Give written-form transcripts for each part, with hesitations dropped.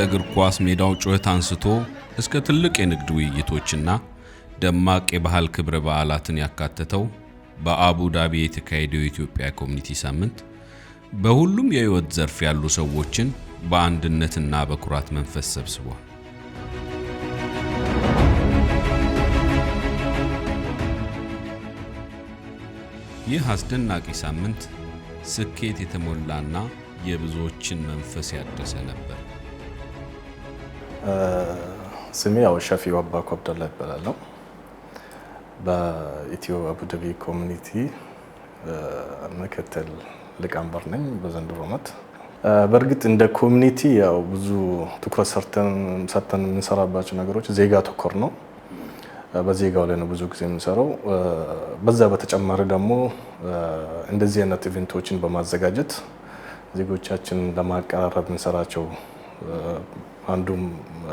ከእግር ኳስ ሜዳው ጩኸት አንስቶ እስከ ትልቅ የንግድ ውይይቶችና ደማቅ የባህል ክብረ በዓላትን ያካተተው በአቡ ዳቢ የተካሄደው የኢትዮጵያ ኮሚኒቲ ሳምንት በሁሉም የህይወት ዘርፍ ያሉ ሰዎችን በአንድነትና በኩራት መንፈስ ሰብስቧል። ይህ አስደናቂ ሳምንት ስኬት የተሞላና የብዙዎችን መንፈስ ያደሰ ነበር። ስሜ ሸፊው አባኮ አብደላ ይባላል። በኢትዮ አቡ ዳቢ ኮሚኒቲ ምክትል ሊቀመንበር ነኝ በዘንድሮ ዓመት። በእርግጥ እንደ ኮሚኒቲ ብዙ ትኩረት ሰጥተን የምንሰራባቸው ነገሮች ዜጋ ተኮር ነው። በዜጋው ላይ ነው ብዙ ጊዜ የምንሰራው። በዛ በተጨማሪ ደግሞ እንደዚህ አይነት ኢቨንቶችን በማዘጋጀት ዜጎቻችንን ለማቀራረብ የምንሰራቸው አንዱም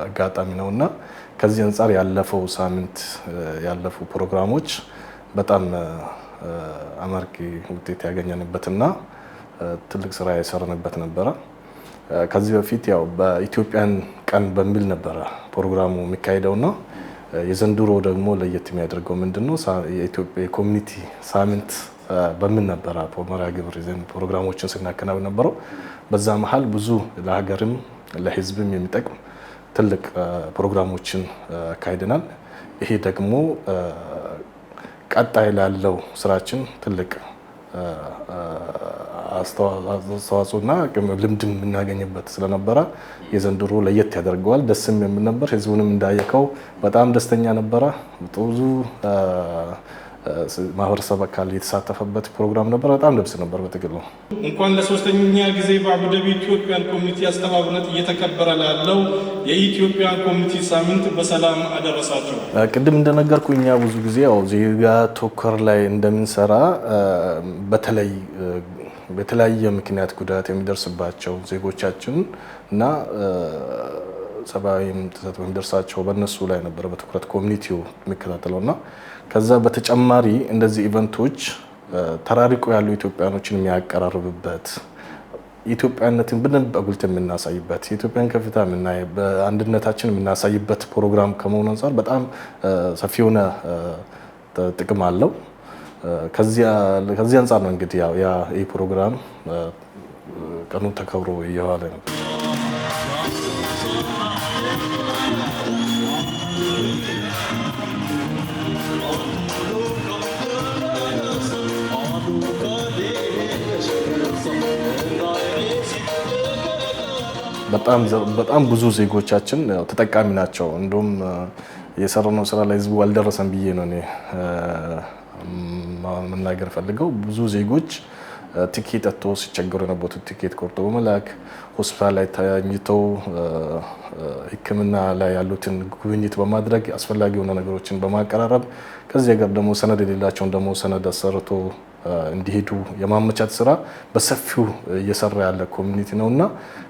አጋጣሚ ነውና ከዚህ አንፃር ያለፈው ሳምንት ያለፉ ፕሮግራሞች በጣም አማርቂ ውጤት ያገኘንበትና ትልቅ ስራ የሰራንበት ነበረ። ከዚህ በፊት በኢትዮጵያን ቀን በሚል ነበረ ፕሮግራሙ የሚካሄደውና የዘንድሮ ደግሞ ለየት የሚያደርገው ምንድነው የኢትዮጵያ ኮሚኒቲ ሳምንት በምን ነበረ መርሃ ግብር ይዘን ፕሮግራሞችን ስናከናውን ነበረው። በዛ መሃል ብዙ ለሀገርም ለህዝብም የሚጠቅም ትልቅ ፕሮግራሞችን አካሂደናል። ይሄ ደግሞ ቀጣይ ላለው ስራችን ትልቅ አስተዋጽኦና ልምድን የምናገኝበት ስለነበረ የዘንድሮ ለየት ያደርገዋል። ደስም የሚል ነበር። ህዝቡንም እንዳየከው በጣም ደስተኛ ነበረ። ብዙ ማህበረሰብ አካል የተሳተፈበት ፕሮግራም ነበር። በጣም ደስ ነበር። በትግል ነው እንኳን ለሶስተኛ ጊዜ በአቡ ዳቢ ኢትዮጵያን ኮሚኒቲ አስተባባሪነት እየተከበረ ላለው የኢትዮጵያን ኮሚኒቲ ሳምንት በሰላም አደረሳችሁ። ቅድም እንደነገርኩኝ ብዙ ጊዜ ዜጋ ተኮር ላይ እንደምንሰራ በተለይ በተለያየ ምክንያት ጉዳት የሚደርስባቸው ዜጎቻችን እና ሰብአዊ ጥሰት የሚደርሳቸው በእነሱ ላይ ነበር በትኩረት ኮሚኒቲው የሚከታተለውና ከዛ በተጨማሪ እንደዚህ ኢቨንቶች ተራርቆ ያሉ ኢትዮጵያኖችን የሚያቀራርብበት ኢትዮጵያነትን በደንብ አጉልተን የምናሳይበት የኢትዮጵያን ከፍታ በአንድነታችን የምናሳይበት ፕሮግራም ከመሆኑ አንፃር በጣም ሰፊ የሆነ ጥቅም አለው። ከዚህ አንፃር ነው እንግዲህ ይህ ፕሮግራም ቀኑ ተከብሮ እየዋለ ነው። በጣም ብዙ ዜጎቻችን ተጠቃሚ ናቸው። እንደውም የሰራነው ስራ ላይ ህዝቡ አልደረሰም ብዬ ነው እኔ መናገር ፈልገው። ብዙ ዜጎች ቲኬት አጥተው ሲቸገሩ የነበሩት ቲኬት ቆርጦ በመላክ ሆስፒታል ላይ ተኝተው ሕክምና ላይ ያሉትን ጉብኝት በማድረግ አስፈላጊ የሆኑ ነገሮችን በማቀራረብ ከዚህ ጋር ደግሞ ሰነድ የሌላቸውን ደግሞ ሰነድ አሰርቶ እንዲሄዱ የማመቻት ስራ በሰፊው እየሰራ ያለ ኮሚኒቲ ነውና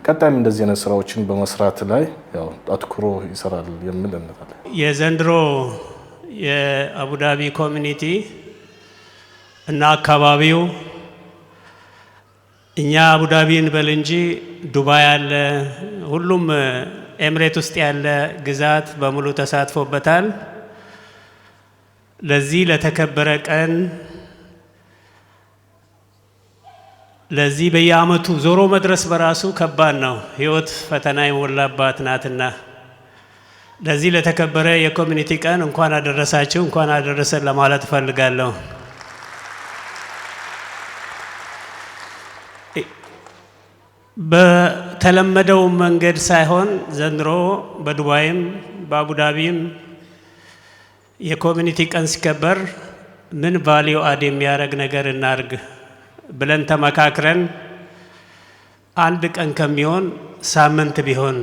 ቀጣይም እንደዚህ አይነት ስራዎችን በመስራት ላይ አትኩሮ ይሰራል የሚል እምነት አለ። የዘንድሮ የአቡ ዳቢ ኮሚኒቲ እና አካባቢው እኛ አቡ ዳቢን በል እንጂ ዱባይ ያለ ሁሉም ኤምሬት ውስጥ ያለ ግዛት በሙሉ ተሳትፎበታል። ለዚህ ለተከበረ ቀን ለዚህ በየአመቱ ዞሮ መድረስ በራሱ ከባድ ነው። ህይወት ፈተና የሞላባት ናትና ለዚህ ለተከበረ የኮሚኒቲ ቀን እንኳን አደረሳችሁ እንኳን አደረሰን ለማለት ፈልጋለሁ። በተለመደው መንገድ ሳይሆን ዘንድሮ በዱባይም በአቡ ዳቢም የኮሚኒቲ ቀን ሲከበር ምን ቫልዩ አድ የሚያደርግ ነገር እናርግ ብለን ተመካክረን አንድ ቀን ከሚሆን ሳምንት ቢሆን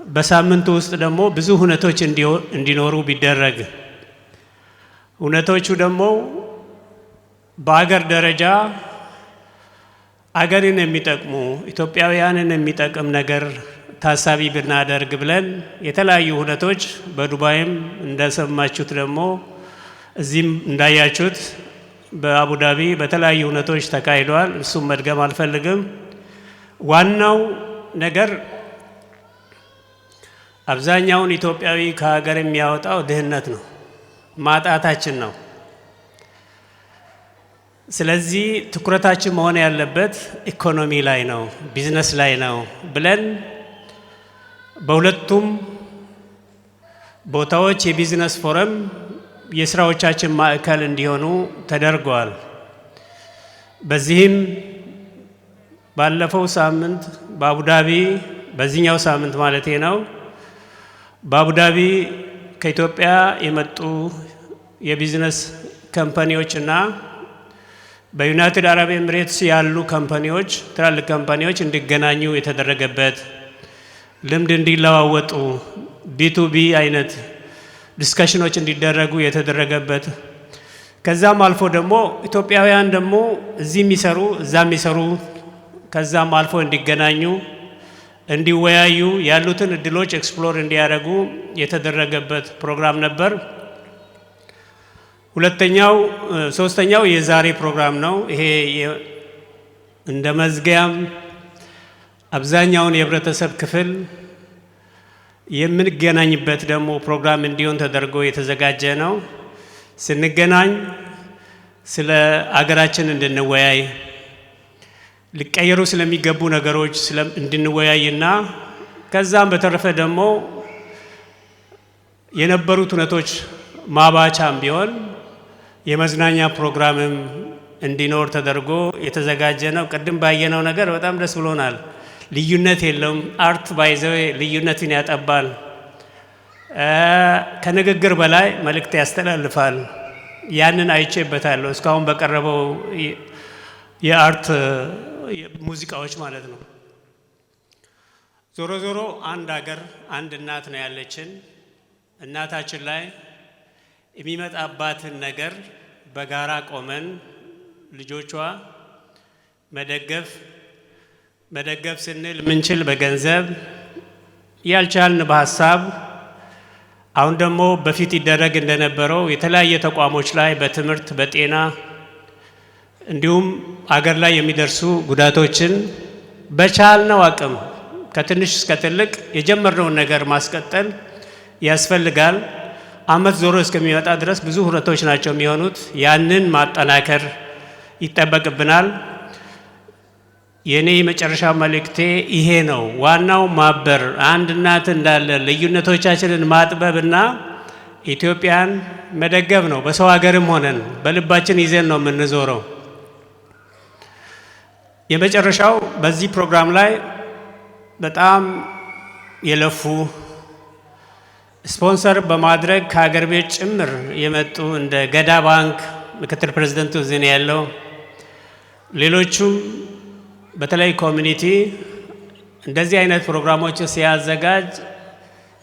በሳምንቱ ውስጥ ደግሞ ብዙ ሁነቶች እንዲኖሩ ቢደረግ ሁነቶቹ ደግሞ በአገር ደረጃ አገርን የሚጠቅሙ ኢትዮጵያውያንን የሚጠቅም ነገር ታሳቢ ብናደርግ ብለን የተለያዩ ሁነቶች በዱባይም እንደሰማችሁት ደግሞ እዚህም እንዳያችሁት በአቡ ዳቢ በተለያዩ ሁነቶች ተካሂደዋል። እሱም መድገም አልፈልግም። ዋናው ነገር አብዛኛውን ኢትዮጵያዊ ከሀገር የሚያወጣው ድህነት ነው፣ ማጣታችን ነው። ስለዚህ ትኩረታችን መሆን ያለበት ኢኮኖሚ ላይ ነው፣ ቢዝነስ ላይ ነው ብለን በሁለቱም ቦታዎች የቢዝነስ ፎረም የስራዎቻችን ማዕከል እንዲሆኑ ተደርጓል። በዚህም ባለፈው ሳምንት በአቡዳቢ በዚህኛው ሳምንት ማለቴ ነው በአቡዳቢ ከኢትዮጵያ የመጡ የቢዝነስ ካምፓኒዎችና በዩናይትድ አረብ ኤሚሬትስ ያሉ ካምፓኒዎች ትላልቅ ካምፓኒዎች እንዲገናኙ የተደረገበት ልምድ እንዲለዋወጡ ቢ2ቢ አይነት ዲስከሽኖች እንዲደረጉ የተደረገበት ከዛም አልፎ ደግሞ ኢትዮጵያውያን ደግሞ እዚህ የሚሰሩ እዛ የሚሰሩ ከዛም አልፎ እንዲገናኙ እንዲወያዩ ያሉትን እድሎች ኤክስፕሎር እንዲያደርጉ የተደረገበት ፕሮግራም ነበር። ሶስተኛው የዛሬ ፕሮግራም ነው። ይሄ እንደ መዝጊያም አብዛኛውን የህብረተሰብ ክፍል የምንገናኝበት ደግሞ ፕሮግራም እንዲሆን ተደርጎ የተዘጋጀ ነው። ስንገናኝ ስለ አገራችን እንድንወያይ ሊቀየሩ ስለሚገቡ ነገሮች እንድንወያይና ከዛም በተረፈ ደግሞ የነበሩት ሁነቶች ማባቻም ቢሆን የመዝናኛ ፕሮግራምም እንዲኖር ተደርጎ የተዘጋጀ ነው። ቅድም ባየነው ነገር በጣም ደስ ብሎናል። ልዩነት የለውም። አርት ባይዘው ልዩነትን ያጠባል። ከንግግር በላይ መልእክት ያስተላልፋል። ያንን አይቼበታለሁ እስካሁን በቀረበው የአርት ሙዚቃዎች ማለት ነው። ዞሮ ዞሮ አንድ ሀገር አንድ እናት ነው ያለችን። እናታችን ላይ የሚመጣባትን ነገር በጋራ ቆመን ልጆቿ መደገፍ ስንል ምንችል በገንዘብ ያልቻልን በሀሳብ አሁን ደግሞ በፊት ይደረግ እንደነበረው የተለያየ ተቋሞች ላይ በትምህርት በጤና እንዲሁም አገር ላይ የሚደርሱ ጉዳቶችን በቻልነው አቅም ከትንሽ እስከ ትልቅ የጀመርነውን ነገር ማስቀጠል ያስፈልጋል። አመት ዞሮ እስከሚመጣ ድረስ ብዙ ሁነቶች ናቸው የሚሆኑት። ያንን ማጠናከር ይጠበቅብናል። የኔ የመጨረሻ መልእክቴ ይሄ ነው። ዋናው ማበር፣ አንድ እናት እንዳለ ልዩነቶቻችንን ማጥበብና ኢትዮጵያን መደገፍ ነው። በሰው ሀገርም ሆነን በልባችን ይዘን ነው የምንዞረው። የመጨረሻው በዚህ ፕሮግራም ላይ በጣም የለፉ ስፖንሰር በማድረግ ከሀገር ቤት ጭምር የመጡ እንደ ገዳ ባንክ ምክትል ፕሬዝዳንቱ እዚህ ነው ያለው። ሌሎቹም በተለይ ኮሚኒቲ እንደዚህ አይነት ፕሮግራሞች ሲያዘጋጅ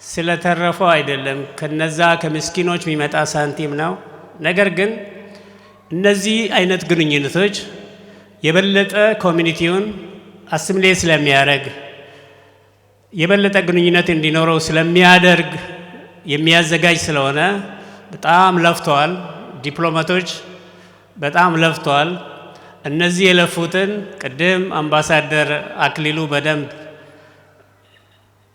ስለተረፈው አይደለም፣ ከነዛ ከምስኪኖች የሚመጣ ሳንቲም ነው። ነገር ግን እነዚህ አይነት ግንኙነቶች የበለጠ ኮሚኒቲውን አሲሚሌት ስለሚያደርግ የበለጠ ግንኙነት እንዲኖረው ስለሚያደርግ የሚያዘጋጅ ስለሆነ በጣም ለፍተዋል። ዲፕሎማቶች በጣም ለፍተዋል። እነዚህ የለፉትን ቅድም አምባሳደር አክሊሉ በደንብ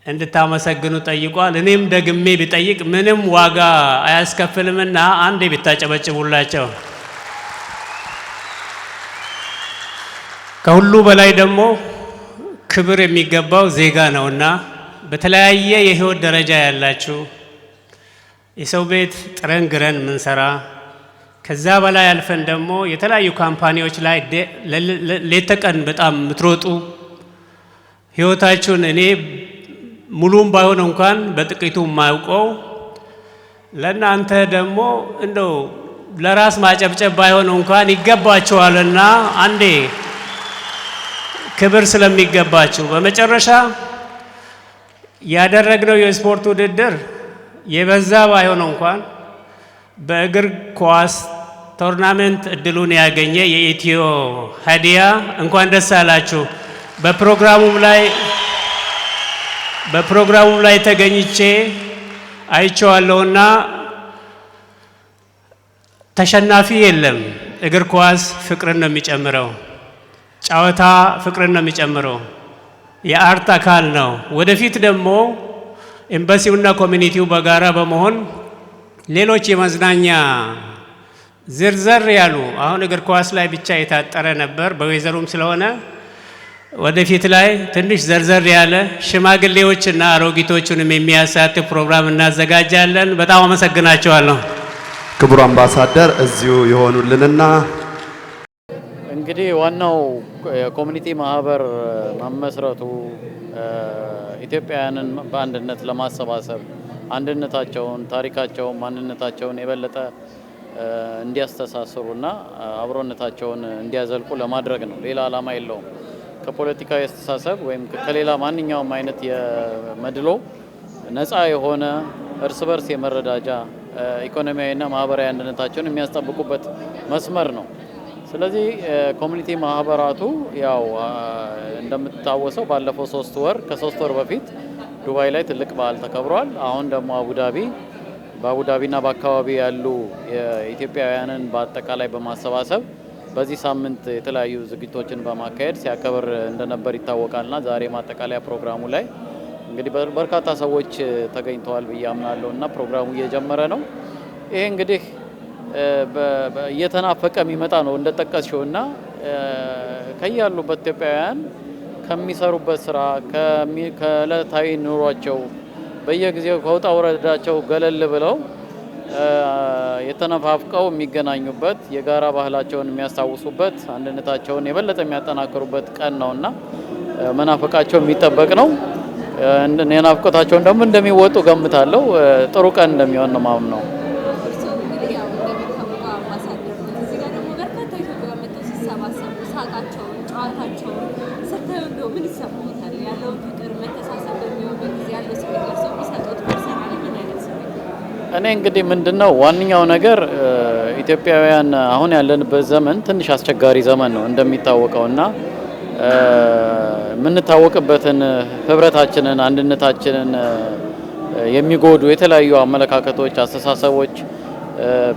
እንድታመሰግኑ ጠይቋል። እኔም ደግሜ ቢጠይቅ ምንም ዋጋ አያስከፍልምና አንዴ ቢታጨበጭቡላቸው። ከሁሉ በላይ ደግሞ ክብር የሚገባው ዜጋ ነውና በተለያየ የህይወት ደረጃ ያላችሁ የሰው ቤት ጥረን ግረን ምንሰራ ከዛ በላይ አልፈን ደግሞ የተለያዩ ካምፓኒዎች ላይ ሌት ተቀን በጣም የምትሮጡ ህይወታችሁን እኔ ሙሉም ባይሆን እንኳን በጥቂቱ የማያውቀው ለእናንተ ደግሞ እንደው ለራስ ማጨብጨብ ባይሆን እንኳን ይገባችኋልና አንዴ ክብር ስለሚገባችሁ። በመጨረሻ ያደረግነው የስፖርት ውድድር የበዛ ባይሆን እንኳን በእግር ኳስ ቶርናመንት እድሉን ያገኘ የኢትዮ ሀዲያ እንኳን ደስ አላችሁ። በፕሮግራሙ ላይ ተገኝቼ አይቼዋለሁና ተሸናፊ የለም። እግር ኳስ ፍቅርን ነው የሚጨምረው። ጨዋታ ፍቅርን ነው የሚጨምረው። የአርት አካል ነው። ወደፊት ደግሞ ኤምባሲውና ኮሚኒቲው በጋራ በመሆን ሌሎች የመዝናኛ ዝርዝር ያሉ አሁን እግር ኳስ ላይ ብቻ የታጠረ ነበር በወይዘሩም ስለሆነ ወደፊት ላይ ትንሽ ዘርዘር ያለ ሽማግሌዎችና አሮጊቶቹንም የሚያሳትፍ ፕሮግራም እናዘጋጃለን። በጣም አመሰግናቸዋለሁ። ክቡር አምባሳደር እዚሁ የሆኑልንና እንግዲህ ዋናው የኮሚኒቲ ማህበር መመስረቱ ኢትዮጵያውያንን በአንድነት ለማሰባሰብ አንድነታቸውን፣ ታሪካቸውን፣ ማንነታቸውን የበለጠ እንዲያስተሳስሩና አብሮነታቸውን እንዲያዘልቁ ለማድረግ ነው። ሌላ ዓላማ የለውም። ከፖለቲካዊ አስተሳሰብ ወይም ከሌላ ማንኛውም አይነት የመድሎ ነፃ የሆነ እርስ በርስ የመረዳጃ ኢኮኖሚያዊና ማህበራዊ አንድነታቸውን የሚያስጠብቁበት መስመር ነው። ስለዚህ ኮሚኒቲ ማህበራቱ ያው እንደምታወሰው ባለፈው 3 ወር ከ3 ወር በፊት ዱባይ ላይ ትልቅ በዓል ተከብሯል። አሁን ደግሞ በአቡዳቢና በአካባቢ ያሉ የኢትዮጵያውያንን በአጠቃላይ በማሰባሰብ በዚህ ሳምንት የተለያዩ ዝግጅቶችን በማካሄድ ሲያከብር እንደነበር ይታወቃልና ዛሬ ማጠቃለያ ፕሮግራሙ ላይ እንግዲህ በርካታ ሰዎች ተገኝተዋል ብዬ አምናለሁ እና ፕሮግራሙ እየጀመረ ነው። ይሄ እንግዲህ እየተናፈቀ የሚመጣ ነው እንደጠቀስሽው እና ከያሉበት ኢትዮጵያውያን ከሚሰሩበት ስራ ከዕለታዊ ኑሯቸው በየጊዜው ከውጣ ውረዳቸው ገለል ብለው የተነፋፍቀው የሚገናኙበት የጋራ ባህላቸውን የሚያስታውሱበት አንድነታቸውን የበለጠ የሚያጠናክሩበት ቀን ነውና መናፈቃቸው የሚጠበቅ ነው። የናፍቆታቸውን ደግሞ እንደሚወጡ ገምታለሁ። ጥሩ ቀን እንደሚሆን ነው ማምነው። እኔ እንግዲህ ምንድነው ዋንኛው ነገር ኢትዮጵያውያን አሁን ያለንበት ዘመን ትንሽ አስቸጋሪ ዘመን ነው እንደሚታወቀውና የምንታወቅበትን ህብረታችንን አንድነታችንን የሚጎዱ የተለያዩ አመለካከቶች፣ አስተሳሰቦች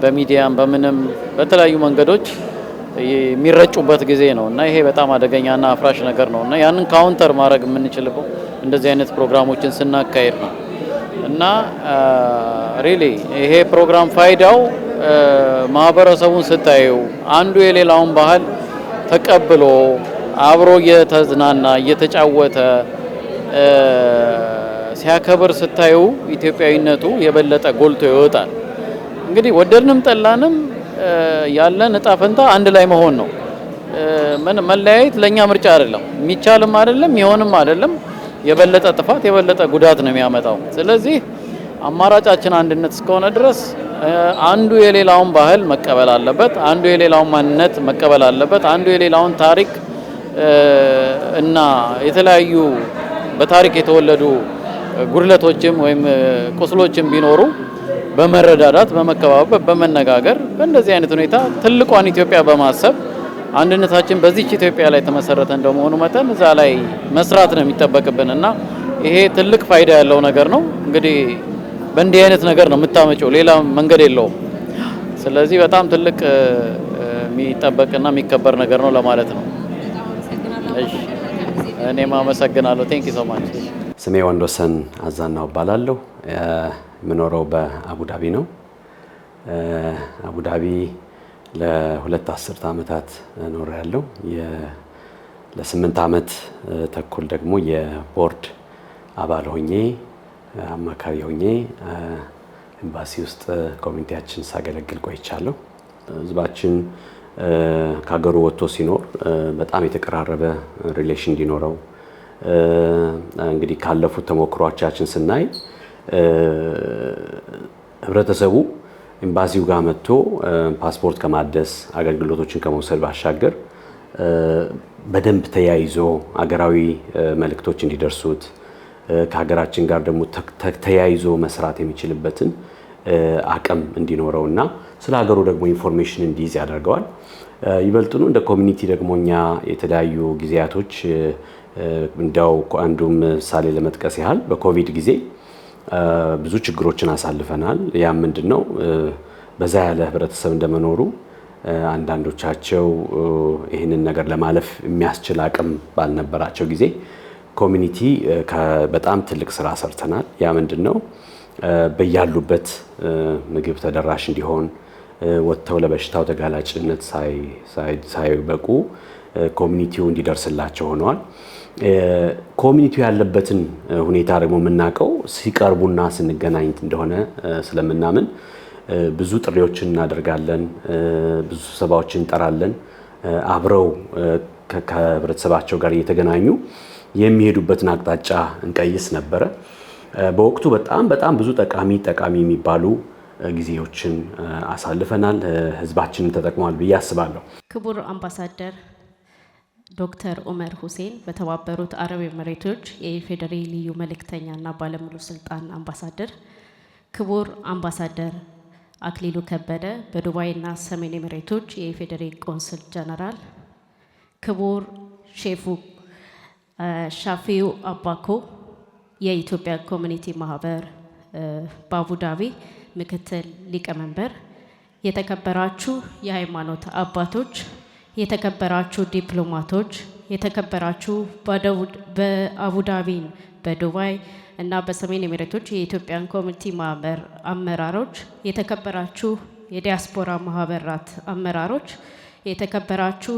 በሚዲያም በምንም በተለያዩ መንገዶች የሚረጩበት ጊዜ ነው እና ይሄ በጣም አደገኛና አፍራሽ ነገር ነው እና ያንን ካውንተር ማድረግ የምንችለው እንደዚህ አይነት ፕሮግራሞችን ስናካሄድ ነው እና ሪሊ ይሄ ፕሮግራም ፋይዳው ማህበረሰቡን ስታዩ አንዱ የሌላውን ባህል ተቀብሎ አብሮ እየተዝናና እየተጫወተ ሲያከብር ስታዩ ኢትዮጵያዊነቱ የበለጠ ጎልቶ ይወጣል። እንግዲህ ወደድንም ጠላንም ያለን እጣ ፈንታ አንድ ላይ መሆን ነው። መለያየት ለኛ ምርጫ አይደለም፣ የሚቻልም አይደለም፣ ይሆንም አይደለም። የበለጠ ጥፋት የበለጠ ጉዳት ነው የሚያመጣው። ስለዚህ አማራጫችን አንድነት እስከሆነ ድረስ አንዱ የሌላውን ባህል መቀበል አለበት፣ አንዱ የሌላውን ማንነት መቀበል አለበት፣ አንዱ የሌላውን ታሪክ እና የተለያዩ በታሪክ የተወለዱ ጉድለቶችም ወይም ቁስሎችም ቢኖሩ በመረዳዳት በመከባበር በመነጋገር በእንደዚህ አይነት ሁኔታ ትልቋን ኢትዮጵያ በማሰብ አንድነታችን በዚህች ኢትዮጵያ ላይ ተመሰረተ እንደመሆኑ መጠን እዛ ላይ መስራት ነው የሚጠበቅብን እና ይሄ ትልቅ ፋይዳ ያለው ነገር ነው። እንግዲህ በእንዲህ አይነት ነገር ነው የምታመጪው፣ ሌላ መንገድ የለውም። ስለዚህ በጣም ትልቅ የሚጠበቅና የሚከበር ነገር ነው ለማለት ነው። እሺ፣ እኔም አመሰግናለሁ። ቴንክ ዩ ሶ ማች። ስሜ ወንዶሰን አዛናው እባላለሁ። የምኖረው በአቡዳቢ ነው። አቡዳቢ ለ2 አስርተ ዓመታት ኖሬያለሁ። ለ8 ዓመት ተኩል ደግሞ የቦርድ አባል ሆኜ አማካሪ ሆኜ ኤምባሲ ውስጥ ኮሚኒቲያችን ሳገለግል ቆይቻለሁ። ህዝባችን ከሀገሩ ወጥቶ ሲኖር በጣም የተቀራረበ ሪሌሽን እንዲኖረው እንግዲህ ካለፉት ተሞክሯቻችን ስናይ ህብረተሰቡ ኤምባሲው ጋር መጥቶ ፓስፖርት ከማደስ አገልግሎቶችን ከመውሰድ ባሻገር በደንብ ተያይዞ አገራዊ መልእክቶች እንዲደርሱት ከሀገራችን ጋር ደግሞ ተያይዞ መስራት የሚችልበትን አቅም እንዲኖረውና ስለ ሀገሩ ደግሞ ኢንፎርሜሽን እንዲይዝ ያደርገዋል። ይበልጥኑ እንደ ኮሚኒቲ ደግሞ እኛ የተለያዩ ጊዜያቶች እንደው አንዱ ምሳሌ ለመጥቀስ ያህል በኮቪድ ጊዜ ብዙ ችግሮችን አሳልፈናል። ያ ምንድነው በዛ ያለ ህብረተሰብ እንደመኖሩ አንዳንዶቻቸው ይህንን ነገር ለማለፍ የሚያስችል አቅም ባልነበራቸው ጊዜ ኮሚኒቲ በጣም ትልቅ ስራ ሰርተናል። ያ ምንድነው? በያሉበት ምግብ ተደራሽ እንዲሆን ወጥተው ለበሽታው ተጋላጭነት ሳይበቁ ኮሚኒቲው እንዲደርስላቸው ሆነዋል። ኮሚኒቲው ያለበትን ሁኔታ ደግሞ የምናውቀው ሲቀርቡና ስንገናኝ እንደሆነ ስለምናምን ብዙ ጥሪዎችን እናደርጋለን፣ ብዙ ስብሰባዎችን እንጠራለን። አብረው ከህብረተሰባቸው ጋር እየተገናኙ የሚሄዱበትን አቅጣጫ እንቀይስ ነበረ። በወቅቱ በጣም ብዙ ጠቃሚ የሚባሉ ጊዜዎችን አሳልፈናል። ህዝባችንን ተጠቅሟል ብዬ አስባለሁ። ክቡር አምባሳደር ዶክተር ኡመር ሁሴን በተባበሩት አረብ ኤሚሬቶች የኢፌዴሪ ልዩ መልእክተኛና ባለሙሉ ስልጣን አምባሳደር፣ ክቡር አምባሳደር አክሊሉ ከበደ በዱባይና ሰሜን ኤሚሬቶች የኢፌዴሪ ቆንስል ጀነራል፣ ክቡር ሼፉ ሻፊው አባኮ የኢትዮጵያ ኮሚኒቲ ማህበር በአቡዳቢ ምክትል ሊቀመንበር፣ የተከበራችሁ የሃይማኖት አባቶች፣ የተከበራችሁ ዲፕሎማቶች፣ የተከበራችሁ በአቡዳቢን በዱባይ እና በሰሜን ኤሚሬቶች የኢትዮጵያን ኮሚኒቲ ማህበር አመራሮች፣ የተከበራችሁ የዲያስፖራ ማህበራት አመራሮች፣ የተከበራችሁ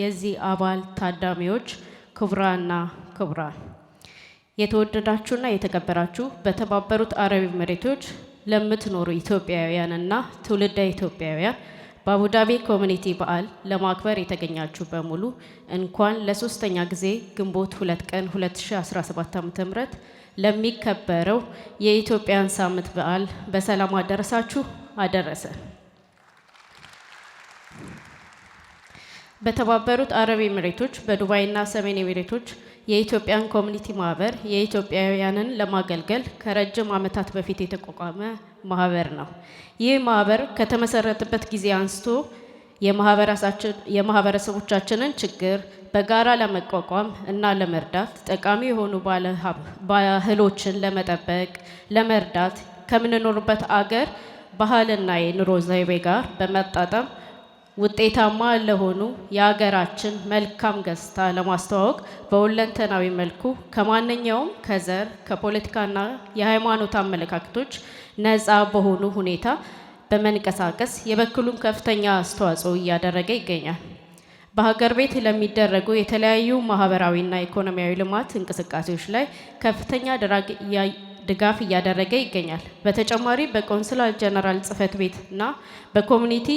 የዚህ አባል ታዳሚዎች፣ ክቡራንና ክቡራን፣ የተወደዳችሁና የተከበራችሁ በተባበሩት አረብ ኤሚሬቶች ለምትኖሩ ኢትዮጵያውያንና ትውልደ ኢትዮጵያውያን በአቡዳቢ ኮሚኒቲ በዓል ለማክበር የተገኛችሁ በሙሉ እንኳን ለሶስተኛ ጊዜ ግንቦት 2 ቀን 2017 ዓ.ም ለሚከበረው የኢትዮጵያን ሳምንት በዓል በሰላም አደረሳችሁ አደረሰ። በተባበሩት አረብ ኤሚሬቶች በዱባይና ሰሜን ኤሚሬቶች የኢትዮጵያን ኮሚኒቲ ማህበር የኢትዮጵያውያንን ለማገልገል ከረጅም ዓመታት በፊት የተቋቋመ ማህበር ነው። ይህ ማህበር ከተመሰረተበት ጊዜ አንስቶ የማህበረሰቦቻችንን ችግር በጋራ ለመቋቋም እና ለመርዳት ጠቃሚ የሆኑ ባህሎችን ለመጠበቅ ለመርዳት ከምንኖርበት አገር ባህልና የኑሮ ዘይቤ ጋር በመጣጣም ውጤታማ ለሆኑ የሀገራችን መልካም ገጽታ ለማስተዋወቅ በሁለንተናዊ መልኩ ከማንኛውም ከዘር ከፖለቲካና የሃይማኖት አመለካከቶች ነፃ በሆኑ ሁኔታ በመንቀሳቀስ የበኩሉን ከፍተኛ አስተዋጽኦ እያደረገ ይገኛል። በሀገር ቤት ለሚደረጉ የተለያዩ ማህበራዊና ኢኮኖሚያዊ ልማት እንቅስቃሴዎች ላይ ከፍተኛ ድጋፍ እያደረገ ይገኛል። በተጨማሪ በቆንስላ ጀነራል ጽህፈት ቤትና በኮሚኒቲ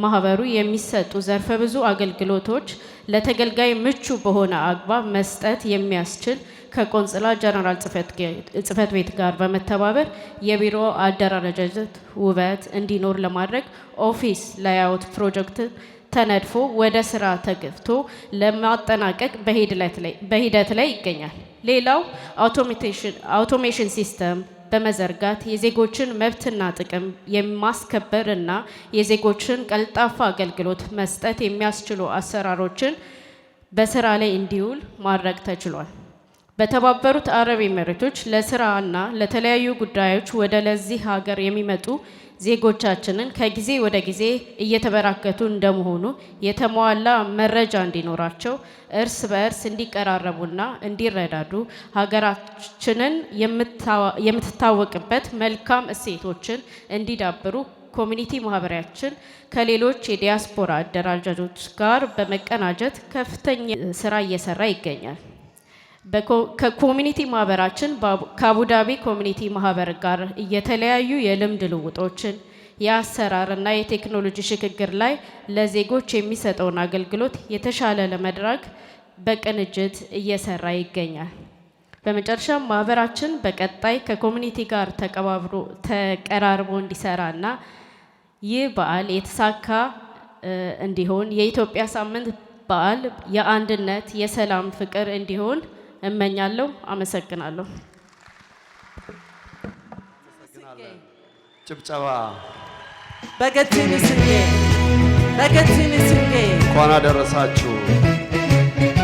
ማህበሩ የሚሰጡ ዘርፈ ብዙ አገልግሎቶች ለተገልጋይ ምቹ በሆነ አግባብ መስጠት የሚያስችል ከቆንስላ ጀነራል ጽህፈት ቤት ጋር በመተባበር የቢሮ አደረጃጀት ውበት እንዲኖር ለማድረግ ኦፊስ ላይአውት ፕሮጀክት ተነድፎ ወደ ስራ ተገብቶ ለማጠናቀቅ በሂደት ላይ ይገኛል። ሌላው አውቶሜሽን ሲስተም በመዘርጋት የዜጎችን መብትና ጥቅም የማስከበር እና የዜጎችን ቀልጣፋ አገልግሎት መስጠት የሚያስችሉ አሰራሮችን በስራ ላይ እንዲውል ማድረግ ተችሏል። በተባበሩት አረብ ኤሚሬቶች ለስራና ለተለያዩ ጉዳዮች ወደ ለዚህ ሀገር የሚመጡ ዜጎቻችንን ከጊዜ ወደ ጊዜ እየተበራከቱ እንደመሆኑ የተሟላ መረጃ እንዲኖራቸው እርስ በእርስ እንዲቀራረቡና እንዲረዳዱ ሀገራችንን የምትታወቅበት መልካም እሴቶችን እንዲዳብሩ ኮሚኒቲ ማህበራችን ከሌሎች የዲያስፖራ አደረጃጆች ጋር በመቀናጀት ከፍተኛ ስራ እየሰራ ይገኛል። ከኮሚኒቲ ማህበራችን ከአቡዳቢ ኮሚኒቲ ማህበር ጋር የተለያዩ የልምድ ልውጦችን የአሰራርና የቴክኖሎጂ ሽግግር ላይ ለዜጎች የሚሰጠውን አገልግሎት የተሻለ ለማድረግ በቅንጅት እየሰራ ይገኛል። በመጨረሻም ማህበራችን በቀጣይ ከኮሚኒቲ ጋር ተቀራርቦ እንዲሰራና ይህ በዓል የተሳካ እንዲሆን የኢትዮጵያ ሳምንት በዓል የአንድነት፣ የሰላም፣ ፍቅር እንዲሆን እመኛለሁ። አመሰግናለሁ። ጭብጨባ በገቲኒ ስንጌ እንኳን አደረሳችሁ።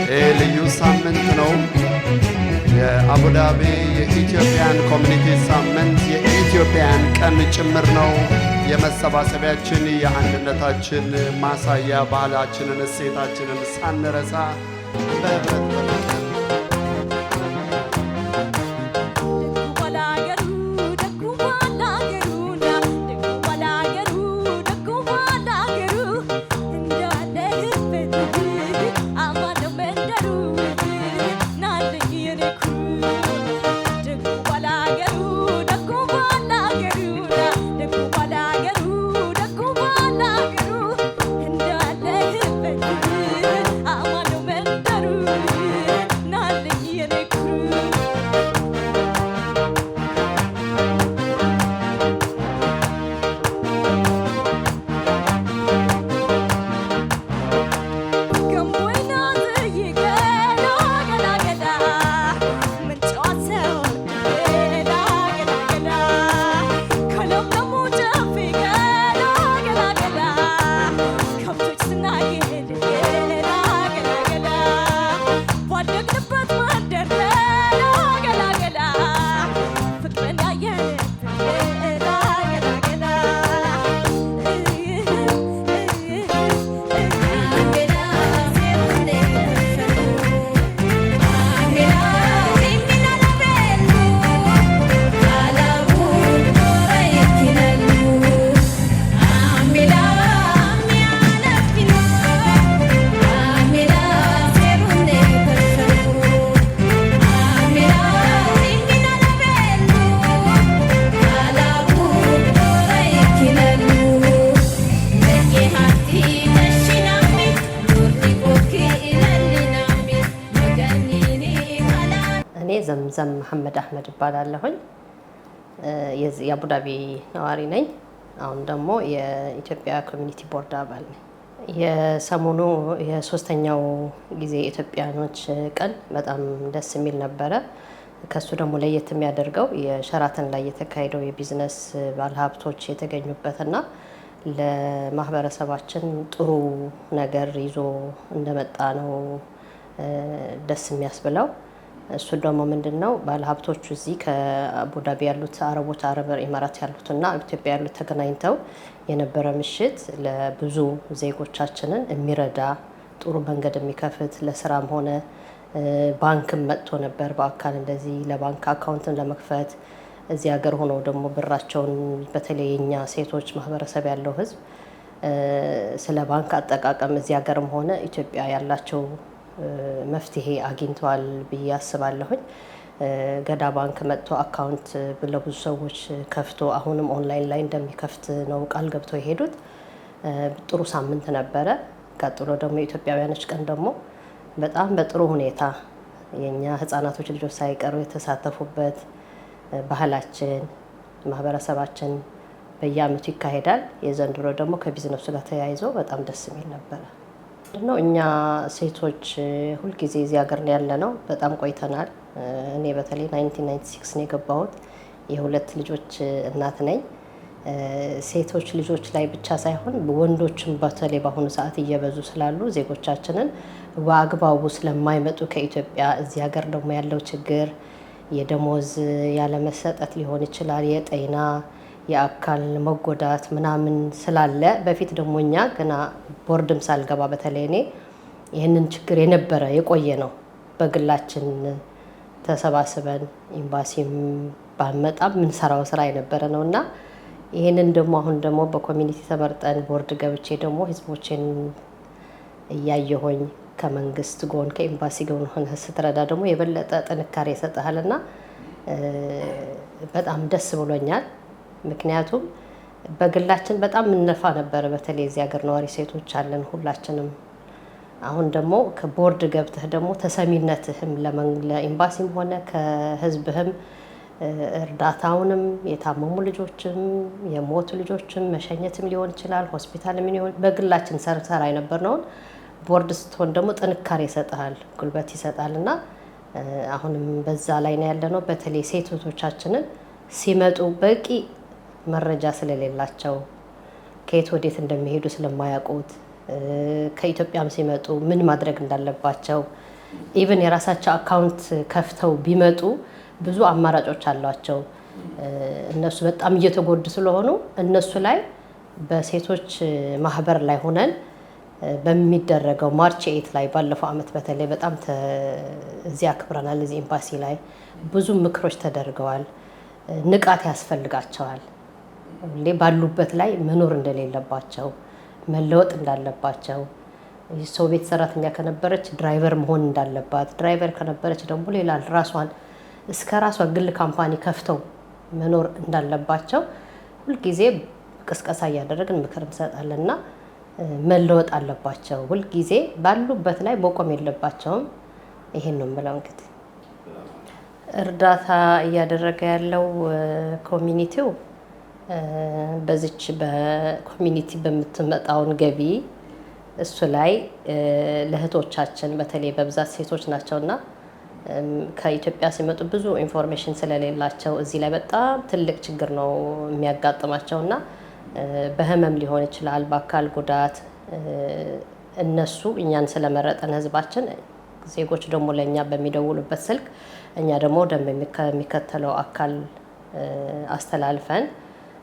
ይህ ልዩ ሳምንት ነው። የአቡዳቢ የኢትዮጵያን ኮሚኒቲ ሳምንት የኢትዮጵያን ቀን ጭምር ነው። የመሰባሰቢያችን የአንድነታችን ማሳያ ባህላችንን እሴታችንን ሳንረሳ በህብረት ዘምዘም መሐመድ አህመድ እባላለሁኝ። የአቡዳቢ ነዋሪ ነኝ። አሁን ደግሞ የኢትዮጵያ ኮሚኒቲ ቦርድ አባል ነኝ። የሰሞኑ የሶስተኛው ጊዜ ኢትዮጵያኖች ቀን በጣም ደስ የሚል ነበረ። ከሱ ደግሞ ለየት የሚያደርገው የሸራተን ላይ የተካሄደው የቢዝነስ ባለሀብቶች የተገኙበትና ለማህበረሰባችን ጥሩ ነገር ይዞ እንደመጣ ነው ደስ የሚያስብለው። እሱ ደግሞ ምንድነው ባለሀብቶቹ እዚህ ከአቡዳቢ ያሉት አረቦች፣ አረብ ኢማራት ያሉትና ኢትዮጵያ ያሉት ተገናኝተው የነበረ ምሽት ለብዙ ዜጎቻችንን የሚረዳ ጥሩ መንገድ የሚከፍት ለስራም ሆነ ባንክም መጥቶ ነበር በአካል እንደዚህ ለባንክ አካውንትን ለመክፈት እዚህ ሀገር ሆነው ደግሞ ብራቸውን በተለይ የኛ ሴቶች ማህበረሰብ ያለው ህዝብ ስለ ባንክ አጠቃቀም እዚህ ሀገርም ሆነ ኢትዮጵያ ያላቸው መፍትሄ አግኝተዋል ብዬ አስባለሁኝ። ገዳ ባንክ መጥቶ አካውንት ለብዙ ሰዎች ከፍቶ አሁንም ኦንላይን ላይ እንደሚከፍት ነው ቃል ገብተው የሄዱት። ጥሩ ሳምንት ነበረ። ቀጥሎ ደግሞ የኢትዮጵያውያኖች ቀን ደግሞ በጣም በጥሩ ሁኔታ የኛ ህፃናቶች ልጆች ሳይቀሩ የተሳተፉበት ባህላችን ማህበረሰባችን በየአመቱ ይካሄዳል። የዘንድሮ ደግሞ ከቢዝነሱ ጋር ተያይዞ በጣም ደስ የሚል ነበረ። እኛ ሴቶች ሁልጊዜ እዚህ ሀገር ያለነው በጣም ቆይተናል። እኔ በተለይ 1996 ነው የገባሁት። የሁለት ልጆች እናት ነኝ። ሴቶች ልጆች ላይ ብቻ ሳይሆን ወንዶችም በተለይ በአሁኑ ሰዓት እየበዙ ስላሉ ዜጎቻችንን በአግባቡ ስለማይመጡ ከኢትዮጵያ እዚህ ሀገር ደግሞ ያለው ችግር የደሞዝ ያለመሰጠት ሊሆን ይችላል፣ የጤና የአካል መጎዳት ምናምን ስላለ በፊት ደግሞ እኛ ገና ቦርድም ሳልገባ በተለይ እኔ ይህንን ችግር የነበረ የቆየ ነው በግላችን ተሰባስበን ኤምባሲም ባመጣም ምን ሰራው ስራ የነበረ ነውና ይሄንን ደግሞ አሁን ደግሞ በኮሚኒቲ ተመርጠን ቦርድ ገብቼ ደግሞ ህዝቦችን እያየሆኝ ከመንግስት ጎን ከኤምባሲ ጎን ሆነ ስትረዳ ደግሞ የበለጠ ጥንካሬ ይሰጣልና በጣም ደስ ብሎኛል። ምክንያቱም በግላችን በጣም እንነፋ ነበር። በተለይ እዚህ ሀገር ነዋሪ ሴቶች አለን ሁላችንም። አሁን ደግሞ ከቦርድ ገብተህ ደግሞ ተሰሚነትህም ለኤምባሲም ሆነ ከህዝብህም እርዳታውንም የታመሙ ልጆችም የሞቱ ልጆችም መሸኘትም ሊሆን ይችላል ሆስፒታልም ሊሆን በግላችን ሰራ የነበርነውን ቦርድ ስትሆን ደግሞ ጥንካሬ ይሰጣል፣ ጉልበት ይሰጣልና አሁንም በዛ ላይ ነው ያለነው። በተለይ ሴቶቻችንን ሲመጡ በቂ መረጃ ስለሌላቸው ከየት ወዴት እንደሚሄዱ ስለማያውቁት ከኢትዮጵያም ሲመጡ ምን ማድረግ እንዳለባቸው ኢቭን የራሳቸው አካውንት ከፍተው ቢመጡ ብዙ አማራጮች አሏቸው። እነሱ በጣም እየተጎዱ ስለሆኑ እነሱ ላይ በሴቶች ማህበር ላይ ሆነን በሚደረገው ማርች 8 ላይ ባለፈው አመት በተለይ በጣም እዚህ አክብረናል። እዚህ ኤምባሲ ላይ ብዙ ምክሮች ተደርገዋል። ንቃት ያስፈልጋቸዋል። ባሉበት ላይ መኖር እንደሌለባቸው መለወጥ እንዳለባቸው ሰው ቤት ሰራተኛ ከነበረች ድራይቨር መሆን እንዳለባት ድራይቨር ከነበረች ደግሞ ሌላ ራሷን እስከ ራሷ ግል ካምፓኒ ከፍተው መኖር እንዳለባቸው ሁልጊዜ ቅስቀሳ እያደረግን ምክር እንሰጣለንና መለወጥ አለባቸው። ሁልጊዜ ባሉበት ላይ መቆም የለባቸውም። ይሄን ነው የምለው። እንግዲህ እርዳታ እያደረገ ያለው ኮሚኒቲው በዚች በኮሚኒቲ በምትመጣውን ገቢ እሱ ላይ ለእህቶቻችን በተለይ በብዛት ሴቶች ናቸውና ከኢትዮጵያ ሲመጡ ብዙ ኢንፎርሜሽን ስለሌላቸው እዚህ ላይ በጣም ትልቅ ችግር ነው የሚያጋጥማቸውና በህመም ሊሆን ይችላል፣ በአካል ጉዳት እነሱ እኛን ስለመረጠን ህዝባችን ዜጎች ደግሞ ለኛ በሚደውሉበት ስልክ እኛ ደግሞ ደንብ ከሚከተለው አካል አስተላልፈን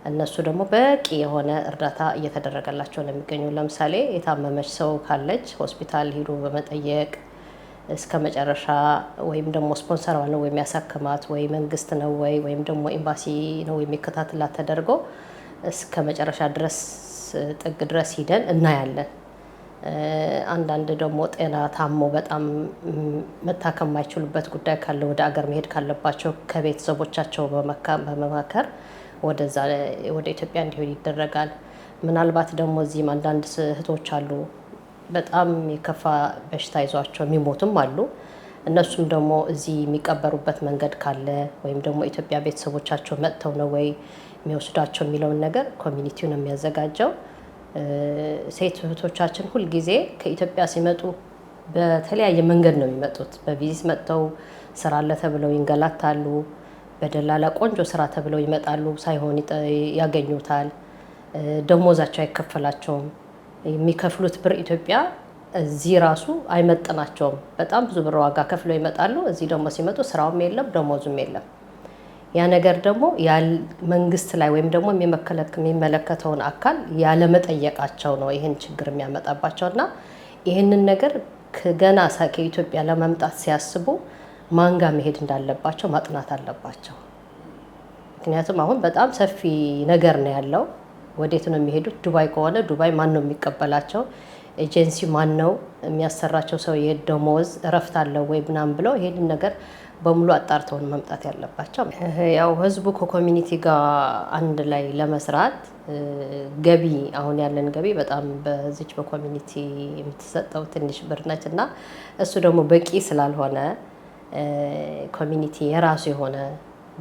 እነሱ ደግሞ በቂ የሆነ እርዳታ እየተደረገላቸው ነው የሚገኙ። ለምሳሌ የታመመች ሰው ካለች ሆስፒታል ሄዶ በመጠየቅ እስከ መጨረሻ ወይም ደግሞ ስፖንሰር ነው የሚያሳክማት ወይ መንግስት ነው ወይም ደግሞ ኤምባሲ ነው የሚከታተላት ተደርጎ እስከ መጨረሻ ድረስ ጥግ ድረስ ሂደን እናያለን። አንዳንድ ደግሞ ጤና ታሞ በጣም መታከም የማይችሉበት ጉዳይ ካለ ወደ አገር መሄድ ካለባቸው ከቤተሰቦቻቸው በመመከር ወደ ኢትዮጵያ እንዲሄዱ ይደረጋል። ምናልባት ደግሞ እዚህም አንዳንድ እህቶች አሉ በጣም የከፋ በሽታ ይዟቸው የሚሞቱም አሉ። እነሱም ደግሞ እዚህ የሚቀበሩበት መንገድ ካለ ወይም ደግሞ ኢትዮጵያ ቤተሰቦቻቸው መጥተው ነው ወይ የሚወስዳቸው የሚለውን ነገር ኮሚኒቲው ነው የሚያዘጋጀው። ሴት እህቶቻችን ሁልጊዜ ከኢትዮጵያ ሲመጡ በተለያየ መንገድ ነው የሚመጡት። በቪዚት መጥተው ስራ አለ ተብለው ይንገላታሉ። በደላላ ቆንጆ ስራ ተብለው ይመጣሉ፣ ሳይሆን ያገኙታል። ደሞዛቸው አይከፈላቸውም። የሚከፍሉት ብር ኢትዮጵያ እዚህ ራሱ አይመጥናቸውም። በጣም ብዙ ብር ዋጋ ከፍለው ይመጣሉ። እዚህ ደግሞ ሲመጡ ስራውም የለም ደሞዙም የለም። ያ ነገር ደግሞ መንግስት ላይ ወይም ደግሞ የሚመለከተውን አካል ያለመጠየቃቸው ነው ይህን ችግር የሚያመጣባቸውና ይህንን ነገር ገና ከኢትዮጵያ ለመምጣት ሲያስቡ ማንጋ መሄድ እንዳለባቸው ማጥናት አለባቸው። ምክንያቱም አሁን በጣም ሰፊ ነገር ነው ያለው። ወዴት ነው የሚሄዱት? ዱባይ ከሆነ ዱባይ ማን ነው የሚቀበላቸው? ኤጀንሲ ማን ነው የሚያሰራቸው? ሰው የደሞዝ እረፍት አለው ወይ ምናምን ብለው ይሄንን ነገር በሙሉ አጣርተውን መምጣት ያለባቸው። ያው ህዝቡ ከኮሚኒቲ ጋር አንድ ላይ ለመስራት ገቢ አሁን ያለን ገቢ በጣም በዚች በኮሚኒቲ የምትሰጠው ትንሽ ብር ነች እና እሱ ደግሞ በቂ ስላልሆነ ኮሚኒቲ የራሱ የሆነ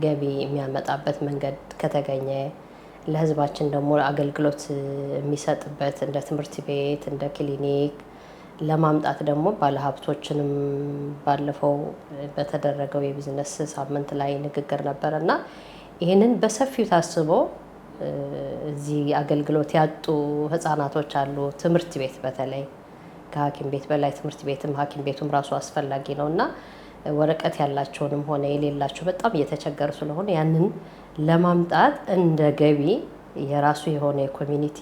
ገቢ የሚያመጣበት መንገድ ከተገኘ ለህዝባችን ደግሞ አገልግሎት የሚሰጥበት እንደ ትምህርት ቤት እንደ ክሊኒክ ለማምጣት ደግሞ ባለሀብቶችንም ባለፈው በተደረገው የቢዝነስ ሳምንት ላይ ንግግር ነበርና ይህንን በሰፊው ታስቦ እዚህ አገልግሎት ያጡ ህፃናቶች አሉ። ትምህርት ቤት በተለይ ከሐኪም ቤት በላይ ትምህርት ቤትም ሐኪም ቤቱም ራሱ አስፈላጊ ነውና ወረቀት ያላቸውንም ሆነ የሌላቸው በጣም እየተቸገሩ ስለሆነ ያንን ለማምጣት እንደ ገቢ የራሱ የሆነ የኮሚኒቲ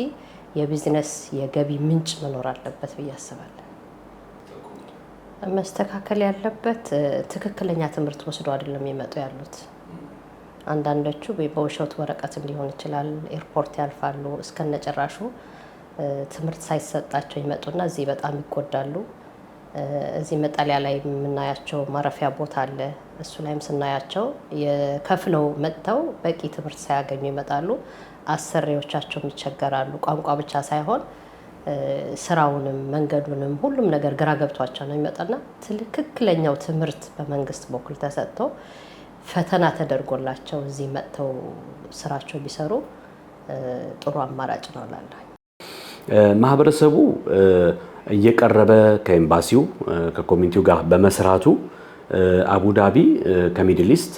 የቢዝነስ የገቢ ምንጭ መኖር አለበት ብዬ አስባለሁ። መስተካከል ያለበት ትክክለኛ ትምህርት ወስዶ አይደለም የሚመጡ ያሉት። አንዳንዶቹ በውሸት ወረቀትም ሊሆን ይችላል፣ ኤርፖርት ያልፋሉ፣ እስከነጨራሹ ትምህርት ሳይሰጣቸው ይመጡና እዚህ በጣም ይጎዳሉ። እዚህ መጠለያ ላይ የምናያቸው ማረፊያ ቦታ አለ። እሱ ላይም ስናያቸው የከፍለው መጥተው በቂ ትምህርት ሳያገኙ ይመጣሉ። አሰሪዎቻቸው ይቸገራሉ። ቋንቋ ብቻ ሳይሆን ስራውንም መንገዱንም ሁሉም ነገር ግራ ገብቷቸው ነው የሚመጣና ትክክለኛው ትምህርት በመንግስት በኩል ተሰጥቶ ፈተና ተደርጎላቸው እዚህ መጥተው ስራቸው ቢሰሩ ጥሩ አማራጭ ነው እላለሁ። ማህበረሰቡ እየቀረበ ከኤምባሲው ከኮሚኒቲው ጋር በመስራቱ አቡዳቢ ከሚድል ኢስት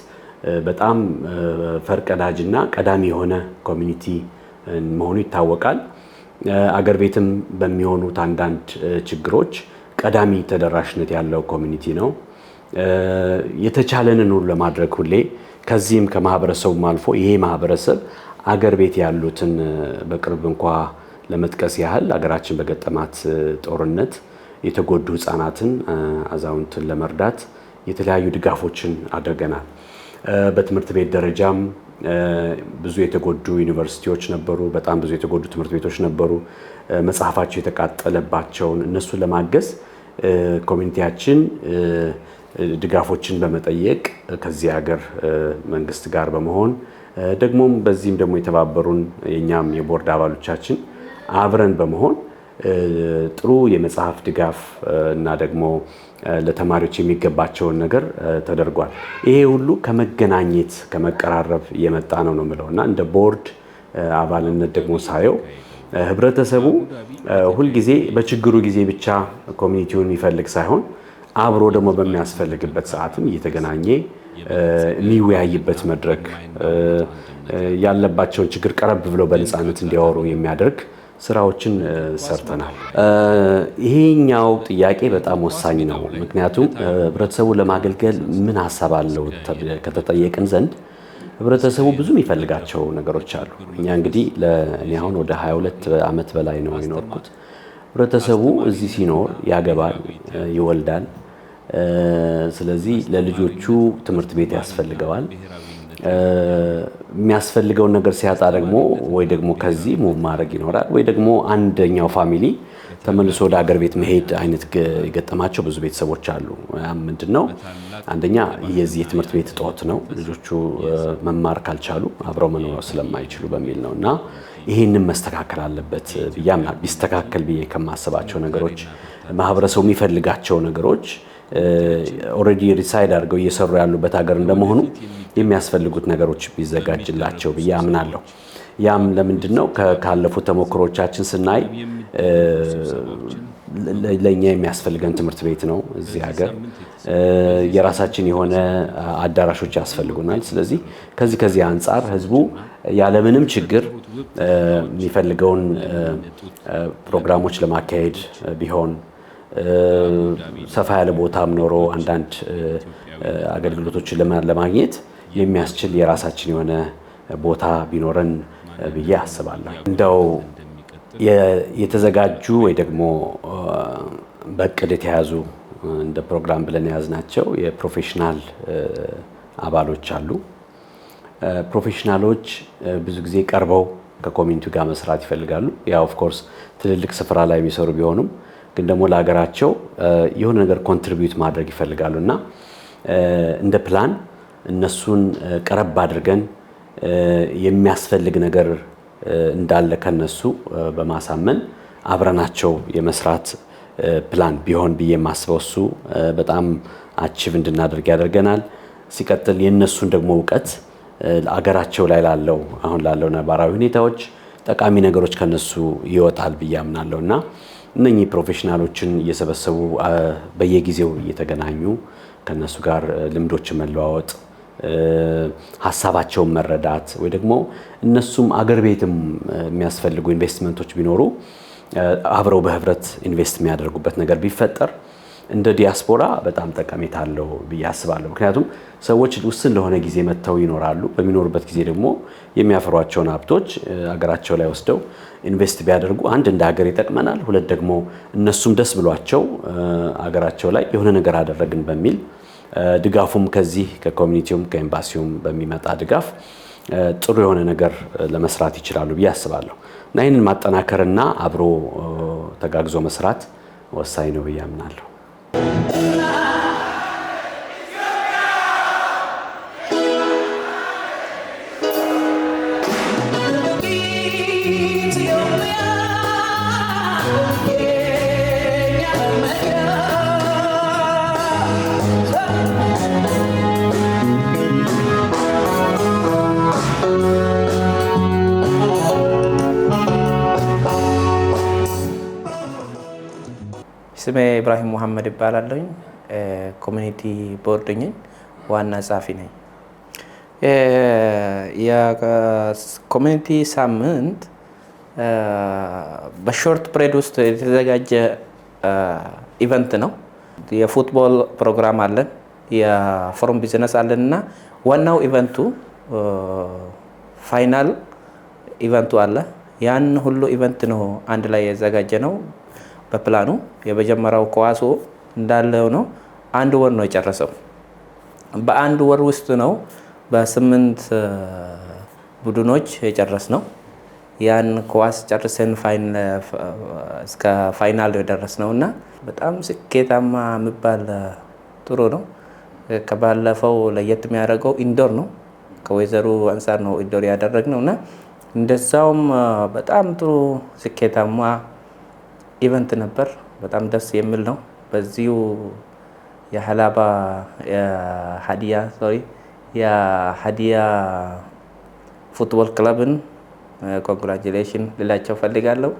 በጣም ፈርቀዳጅና ቀዳሚ የሆነ ኮሚኒቲ መሆኑ ይታወቃል። አገር ቤትም በሚሆኑት አንዳንድ ችግሮች ቀዳሚ ተደራሽነት ያለው ኮሚኒቲ ነው። የተቻለንን ሁሉ ለማድረግ ሁሌ ከዚህም ከማህበረሰቡም አልፎ ይሄ ማህበረሰብ አገር ቤት ያሉትን በቅርብ እንኳ ለመጥቀስ ያህል አገራችን በገጠማት ጦርነት የተጎዱ ህፃናትን፣ አዛውንትን ለመርዳት የተለያዩ ድጋፎችን አድርገናል። በትምህርት ቤት ደረጃም ብዙ የተጎዱ ዩኒቨርሲቲዎች ነበሩ። በጣም ብዙ የተጎዱ ትምህርት ቤቶች ነበሩ። መጽሐፋቸው የተቃጠለባቸውን እነሱን ለማገዝ ኮሚኒቲያችን ድጋፎችን በመጠየቅ ከዚህ ሀገር መንግስት ጋር በመሆን ደግሞም በዚህም ደግሞ የተባበሩን የኛም የቦርድ አባሎቻችን አብረን በመሆን ጥሩ የመጽሐፍ ድጋፍ እና ደግሞ ለተማሪዎች የሚገባቸውን ነገር ተደርጓል። ይሄ ሁሉ ከመገናኘት ከመቀራረብ የመጣ ነው የምለውና እንደ ቦርድ አባልነት ደግሞ ሳየው ህብረተሰቡ ሁልጊዜ በችግሩ ጊዜ ብቻ ኮሚኒቲውን የሚፈልግ ሳይሆን አብሮ ደግሞ በሚያስፈልግበት ሰዓትም እየተገናኘ የሚወያይበት መድረክ ያለባቸውን ችግር ቀረብ ብለው በነፃነት እንዲያወሩ የሚያደርግ ስራዎችን ሰርተናል። ይሄኛው ጥያቄ በጣም ወሳኝ ነው። ምክንያቱም ህብረተሰቡ ለማገልገል ምን ሀሳብ አለው ከተጠየቅን ዘንድ ህብረተሰቡ ብዙ የሚፈልጋቸው ነገሮች አሉ። እኛ እንግዲህ ለእኔ አሁን ወደ 22 ዓመት በላይ ነው የኖርኩት። ህብረተሰቡ እዚህ ሲኖር ያገባል፣ ይወልዳል። ስለዚህ ለልጆቹ ትምህርት ቤት ያስፈልገዋል። የሚያስፈልገውን ነገር ሲያጣ ደግሞ ወይ ደግሞ ከዚህ ሙቭ ማድረግ ይኖራል ወይ ደግሞ አንደኛው ፋሚሊ ተመልሶ ወደ ሀገር ቤት መሄድ አይነት የገጠማቸው ብዙ ቤተሰቦች አሉ። ምንድነው አንደኛ የዚህ የትምህርት ቤት እጦት ነው። ልጆቹ መማር ካልቻሉ አብረው መኖር ስለማይችሉ በሚል ነው እና ይሄንን መስተካከል አለበት ብዬ አምናለሁ። ቢስተካከል ብዬ ከማስባቸው ነገሮች ማህበረሰቡ የሚፈልጋቸው ነገሮች ኦልሬዲ ሪሳይድ አድርገው እየሰሩ ያሉበት ሀገር እንደመሆኑ የሚያስፈልጉት ነገሮች ቢዘጋጅላቸው ብዬ አምናለሁ። ያም ለምንድነው ካለፉት ተሞክሮቻችን ስናይ ለኛ የሚያስፈልገን ትምህርት ቤት ነው እዚህ ሀገር የራሳችን የሆነ አዳራሾች ያስፈልጉናል። ስለዚህ ከዚህ አንፃር ህዝቡ ያለምንም ችግር የሚፈልገውን ፕሮግራሞች ለማካሄድ ቢሆን ሰፋ ያለ ቦታም ኖሮ አንዳንድ አገልግሎቶችን ለማግኘት የሚያስችል የራሳችን የሆነ ቦታ ቢኖረን ብዬ አስባለሁ። እንደው የተዘጋጁ ወይ ደግሞ በእቅድ የተያዙ እንደ ፕሮግራም ብለን የያዝናቸው የፕሮፌሽናል አባሎች አሉ። ፕሮፌሽናሎች ብዙ ጊዜ ቀርበው ከኮሚኒቲው ጋር መስራት ይፈልጋሉ። ያው ኦፍ ኮርስ ትልልቅ ስፍራ ላይ የሚሰሩ ቢሆኑም ግን ደግሞ ለሀገራቸው የሆነ ነገር ኮንትሪቢዩት ማድረግ ይፈልጋሉ እና እንደ ፕላን እነሱን ቀረብ አድርገን የሚያስፈልግ ነገር እንዳለ ከነሱ በማሳመን አብረናቸው የመስራት ፕላን ቢሆን ብዬ የማስበው እሱ በጣም አቺቭ እንድናደርግ ያደርገናል። ሲቀጥል የነሱን ደግሞ እውቀት አገራቸው ላይ አሁን ላለው ነባራዊ ሁኔታዎች ጠቃሚ ነገሮች ከነሱ ይወጣል ብዬ አምናለሁና እነኚህ ፕሮፌሽናሎችን እየሰበሰቡ በየጊዜው እየተገናኙ ከነሱ ጋር ልምዶችን መለዋወጥ ሐሳባቸውን መረዳት ወይ ደግሞ እነሱም አገር ቤትም የሚያስፈልጉ ኢንቨስትመንቶች ቢኖሩ አብረው በህብረት ኢንቨስት የሚያደርጉበት ነገር ቢፈጠር እንደ ዲያስፖራ በጣም ጠቀሜታ አለው ብዬ አስባለሁ። ምክንያቱም ሰዎች ውስን ለሆነ ጊዜ መጥተው ይኖራሉ። በሚኖሩበት ጊዜ ደግሞ የሚያፈሯቸውን ሀብቶች አገራቸው ላይ ወስደው ኢንቨስት ቢያደርጉ አንድ እንደ ሀገር ይጠቅመናል፣ ሁለት ደግሞ እነሱም ደስ ብሏቸው አገራቸው ላይ የሆነ ነገር አደረግን በሚል ድጋፉም ከዚህ ከኮሚኒቲውም ከኤምባሲውም በሚመጣ ድጋፍ ጥሩ የሆነ ነገር ለመስራት ይችላሉ ብዬ አስባለሁ እና ይህንን ማጠናከርና አብሮ ተጋግዞ መስራት ወሳኝ ነው ብዬ አምናለሁ። ስሜ ኢብራሂም መሐመድ ይባላለኝ። ኮሚኒቲ ቦርድ ነኝ፣ ዋና ጸሐፊ ነኝ። የኮሚኒቲ ሳምንት በሾርት ፕሬድ ውስጥ የተዘጋጀ ኢቨንት ነው። የፉትቦል ፕሮግራም አለን፣ የፎረም ቢዝነስ አለን እና ዋናው ኢቨንቱ ፋይናል ኢቨንቱ አለ። ያን ሁሉ ኢቨንት ነው አንድ ላይ ያዘጋጀ ነው። በፕላኑ የመጀመሪያው ኳሱ እንዳለው ነው። አንድ ወር ነው የጨረሰው። በአንድ ወር ውስጥ ነው በ8 ቡድኖች የጨረስ ነው። ያን ኳስ ጨርሰን እስከ ፋይናል የደረስ ነው እና በጣም ስኬታማ የሚባል ጥሩ ነው። ከባለፈው ለየት የሚያደርገው ኢንዶር ነው። ከወይዘሩ አንፃር ነው ኢንዶር ያደረግነው እና እንደዛውም በጣም ጥሩ ስኬታማ ኢቨንት ነበር። በጣም ደስ የሚል ነው። በዚሁ የሀላባ የሀዲያ ፉትቦል ክለብን ኮንግራቹሌሽን ልላቸው ፈልጋለሁ።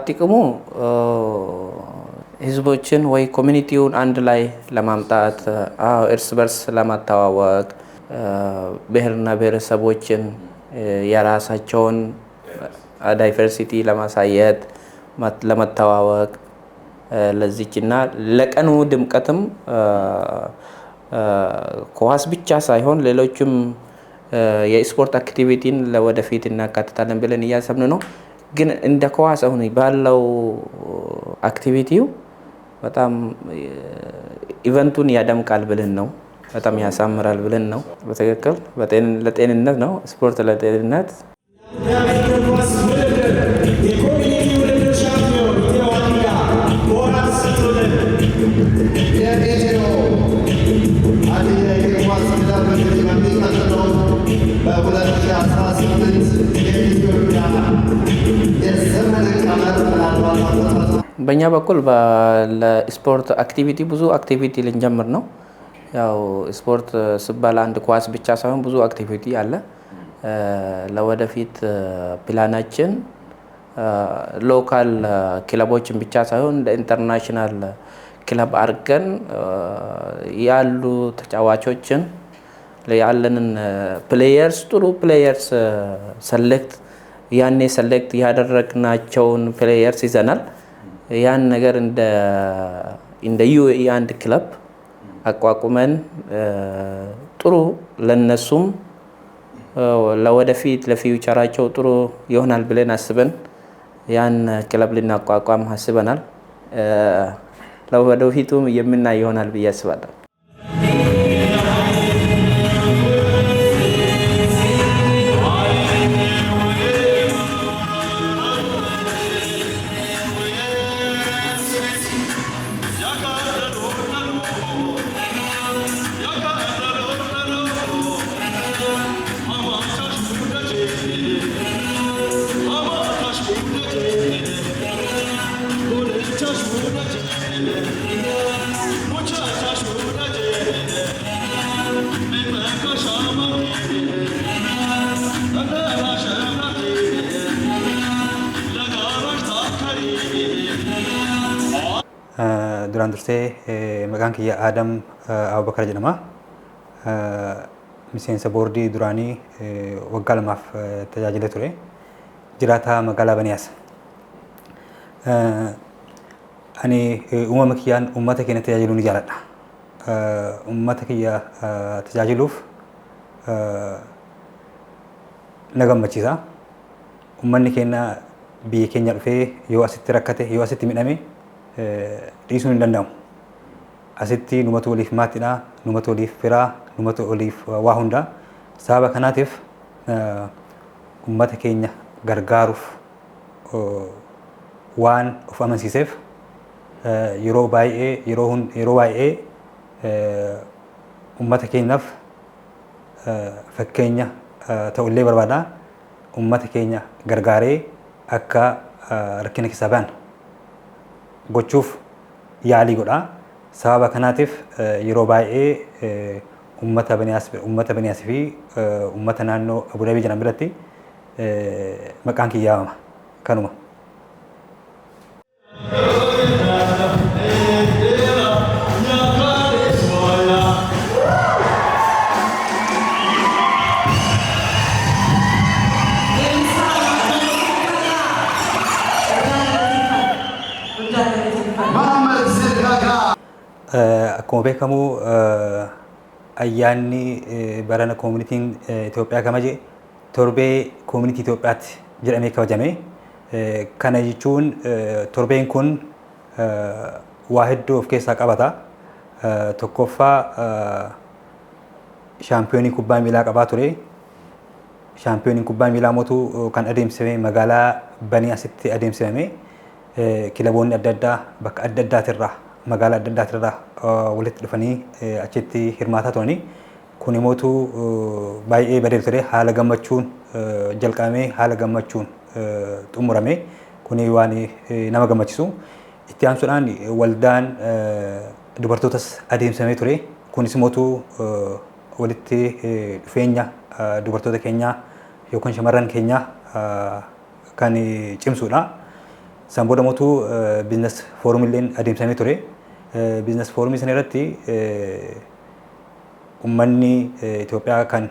ጥቅሙ ህዝቦችን ወይ ኮሚኒቲውን አንድ ላይ ለማምጣት እርስ በርስ ለማተዋወቅ ብሔርና ብሔረሰቦችን የራሳቸውን ዳይቨርሲቲ ለማሳየት ለመተዋወቅ ለዚህና ለቀኑ ድምቀትም ኳስ ብቻ ሳይሆን ሌሎችም የስፖርት አክቲቪቲን ለወደፊት እናካትታለን ብለን እያሰብን ነው። ግን እንደ ኳስ አሁን ባለው አክቲቪቲው በጣም ኢቨንቱን ያደምቃል ብለን ነው፣ በጣም ያሳምራል ብለን ነው። በትክክል ለጤንነት ነው፣ ስፖርት ለጤንነት። በእኛ በኩል ለስፖርት አክቲቪቲ ብዙ አክቲቪቲ ልንጀምር ነው። ያው ስፖርት ሲባል አንድ ኳስ ብቻ ሳይሆን ብዙ አክቲቪቲ አለ። ለወደፊት ፕላናችን ሎካል ክለቦችን ብቻ ሳይሆን ለኢንተርናሽናል ክለብ አድርገን ያሉ ተጫዋቾችን ያለንን ፕሌየርስ ጥሩ ፕሌየርስ ሰሌክት ያደረግናቸውን ፕሌየርስ ይዘናል። ያን ነገር እንደ ዩኤኢ አንድ ክለብ አቋቁመን ጥሩ ለነሱም ለወደፊት ለፊውቸራቸው ጥሩ ይሆናል ብለን አስበን ያን ክለብ ልናቋቋም አስበናል። ለወደፊቱም የምናይ ይሆናል ብዬ አስባለሁ። duraan dursee maqaan kiyya Aadam Abubakar jedhama. Miseensa boordii duraanii waggaa 2 tajaajilee ture. Jiraataa magaalaa Baniyaas. Ani uumama kiyyaan uummata keenya tajaajiluu ni jaaladha. Uummata kiyya tajaajiluuf na gammachiisa. Uummanni keenya biyya keenya dhufee yoo asitti rakkate yoo asitti midhame dhiisuun hin danda'amu. Asitti numatu waliif maatiidha, numatu waliif firaa, numatu waliif waa hundaa. Sababa kanaatiif uummata keenya gargaaruuf waan of amansiiseef yeroo baay'ee uummata keenyaaf fakkeenya ta'ullee barbaada. Uummata keenya gargaaree akka rakkina keessaa ba'an gochuuf yaalii godha. Sababa kanaatiif yeroo baay'ee uummata Baniyaas fi uummata naannoo Abu Dhabii jedhamu biratti maqaan kiyya yaamama. Kanuma. Akkuma beekamu ayyaanni barana koomunitiin Itoophiyaa kamaje torbee koomunitii Itoophiyaatti jedhamee kabajame. Kana jechuun torbeen kun waa hedduu of keessaa qabata. Tokkoffaa shaampiyoonii kubbaa miilaa qabaa ture. Shaampiyooniin kubbaa miilaa mootuu kan adeemsifame magaalaa Baniyaasitti adeemsifame. Kilaboonni adda addaa bakka adda addaatirraa magaalaa adda addaatirraa walitti dhufanii achitti hirmaataa turanii. Kun immoo baay'ee bareedu ture. Haala gammachuun jalqabamee haala gammachuun xumurame. Kun waan nama gammachiisu. Itti aansuudhaan waldaan dubartootas adeemsifamee ture. Kunis immoo walitti dhufeenya dubartoota keenyaa yookaan shamarran keenyaa kan cimsuudha. San booda mootu biizines foorumilleen adeemsifamee ture. Biizines foorumii sana irratti uummanni Itoophiyaa kan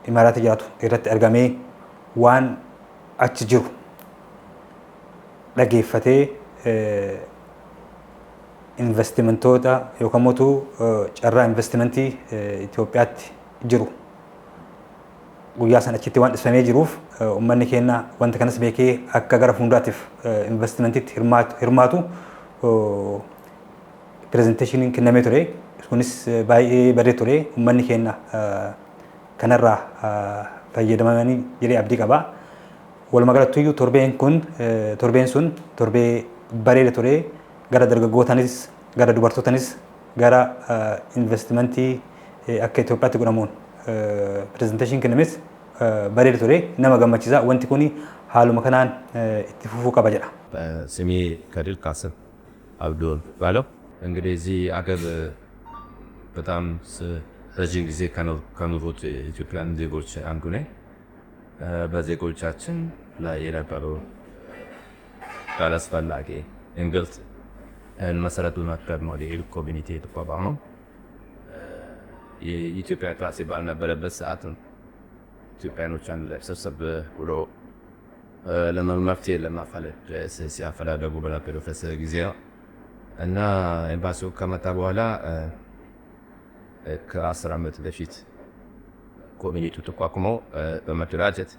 Imaaraatti jiraatu irratti argamee waan achi jiru dhageeffatee investimentoota yookaan mootu carraa investimentii Itoophiyaatti jiru guyyaa sana achitti waan dhiyeeffamee jiruuf uummanni keenya wanta kanas beekee akka gara fuulduraatiif investimentiitti hirmaatu pirezenteeshiniin kennamee ture. Kunis baay'ee badee ture. Uummanni keenya kanarraa fayyadamanii jedhee abdii qaba. Walumaagalatti torbeen sun torbee bareeda ture. Gara dargaggootaanis gara dubartootaanis gara investimentii akka Itoophiyaatti godhamuun pirezenteeshin kennames bareeda ture. Nama gammachiisa. Wanti kun haaluma kanaan itti fufuu qaba jedha. ስሜ ከድር ካስም አብዱል ባለው እንግዲህ እዚህ አገር በጣም ረጅም ጊዜ ከኖሩት ኢትዮጵያውያን ዜጎች አንዱ ነኝ። በዜጎቻችን ላይ የነበረው አላስፈላጊ እንግልት መሰረት በማድረግ ነው ይህ ኮሚኒቲ የተቋቋመው። የኢትዮጵያ ክላስ ባልነበረበት ሰዓት ኢትዮጵያኖች አንድ ላይ ሰብሰብ ብሎ ለመፍትሄ ለማፈላለግ ሲያፈላለጉ በነበረበት ጊዜ ነው እና ኤምባሲው ከመጣ በኋላ ከ10 ዓመት በፊት ኮሚኒቲው ተቋቁሞ በመደራጀት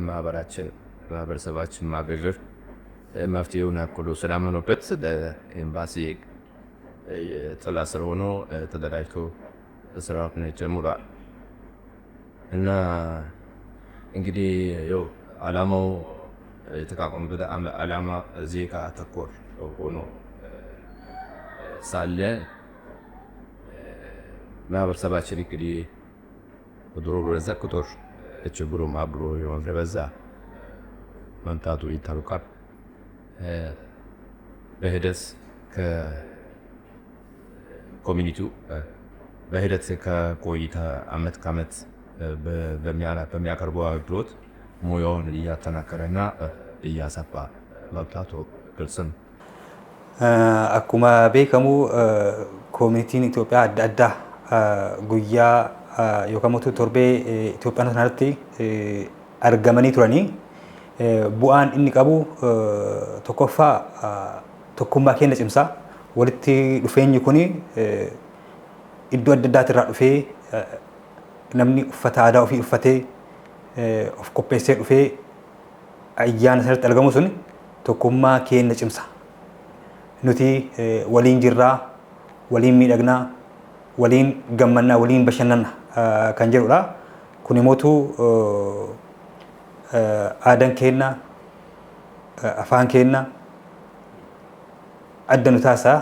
ማህበረሰባችን ማገዝ መፍትሄውን አቅዶ ስላመኑበት ኤምባሲ ጥላ ስር ሆኖ ተደራጅቶ ስራውን ጀምሯል እና እንግዲህ ያው ዓላማው የተቋቋመበት ዓላማ ዜጋ ተኮር ሆኖ ሳለ ማህበረሰባችን እንግዲህ ድሮ በዛ ቁጥር ችግሩ አብሮ የሆነ በዛ መምጣቱ ይታወቃል። በሂደት ከኮሚኒቲው በሂደት ከቆይታ አመት ከአመት በሚያቀርበው አገልግሎት ሙያውን እያጠናከረና እያሰፋ መምጣቱ ግልጽ ነው። Akkuma beekamu koominitiin Itoophiyaa adda addaa guyyaa yookaan torbee Itoophiyaan sanatti argamanii turanii bu'aan inni qabu tokkoffaa tokkummaa keenya cimsaa walitti dhufeenyi kun iddoo adda addaatirraa dhufee namni uffata aadaa ofii uffatee of qopheessee dhufee ayyaana sanatti argamu sun tokkummaa keenya cimsa. Nuti waliin jirraa, waliin miidhagnaa, waliin gammannaa, waliin bashannanna kan jedhudha. Kun immoo aadaan keenya, afaan keenya adda nu taasisa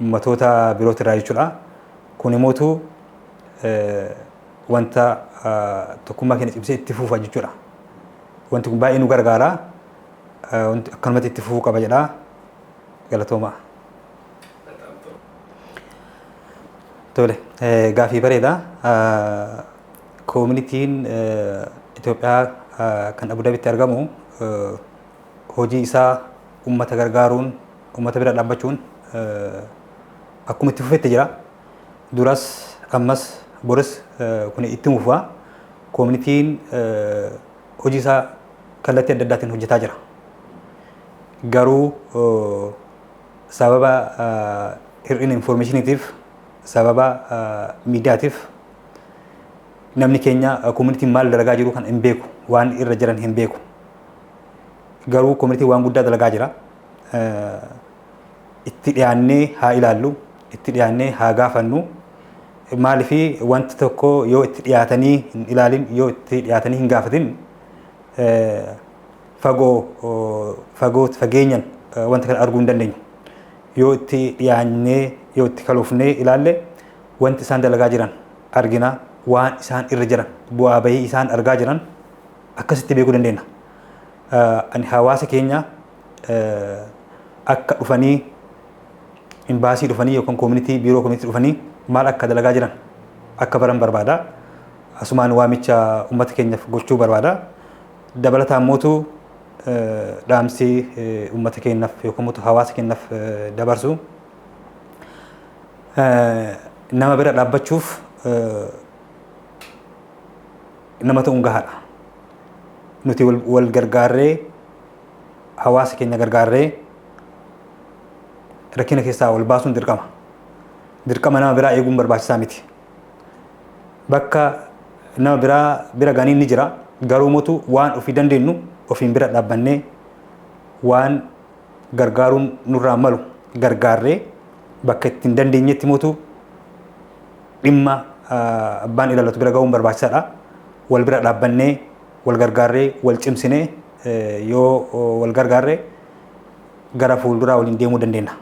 ummatoota birootirraa jechuudha. Kun immoo wanta tokkummaa keenya cimsee itti fufa jechuudha. Wanti kun baay'ee nu gargaara. Wanti akkanumatti itti fufuu qaba jedha. Galatooma. Tole, gaafii bareeda. Koominitiin Itoophiyaa kan Abu Dhabiitti argamu hojii isaa uummata gargaaruun, uummata bira dhaabbachuun akkuma itti fufetti jira. Duras ammas boris kun itti fufa. Koominitiin hojii isaa kallattii adda addaatiin hojjetaa jira. Garuu sababa hir'ina informationiitiif sababa miidiyaatiif namni keenya koominitiin maal dalagaa jiru kan hin beeku, waan irra jiran hin beeku. Garuu koominitiin waan guddaa dalagaa jira. Itti dhiyaannee haa ilaallu, itti dhiyaannee haa gaafannu. Maaliif wanti tokko yoo itti dhiyaatanii hin ilaalin, yoo itti dhiyaatanii hin gaafatin fageenyan wanta kana arguu hin dandeenyu. Yoo itti dhiyaannee yoo itti kaluufnee ilaalle wanti isaan dalagaa jiran argina, waan isaan irra jiran bu'aa bahii isaan argaa jiran akkasitti beekuu dandeenya. Ani hawaasa keenya akka dhufanii imbaasii dhufanii yookaan koominitii biiroo koominitii dhufanii maal akka dalagaa jiran akka baran barbaada. Asumaan waamicha uummata keenyaaf gochuu barbaada. Dabalataan mootu dhaamsi uummata keenyaaf yookaan mootu hawaasa keenyaaf dabarsu nama bira dhaabbachuuf nama ta'uun gahaadha. Nuti wal gargaarree hawaasa keenya gargaarree rakkina keessaa wal baasuun dirqama. Dirqama nama biraa eeguun barbaachisaa miti. Bakka nama bira gaanii ni jira. Garuu mootu waan ofii dandeenyu ofiin bira dhaabbannee waan gargaaruun nurraa malu gargaarree bakka ittiin dandeenyetti mootu dhimma abbaan ilaalatu bira ga'uun barbaachisaadha. Wal bira dhaabbannee wal gargaarree wal cimsinee yoo wal gargaarree gara fuulduraa waliin deemuu dandeenya.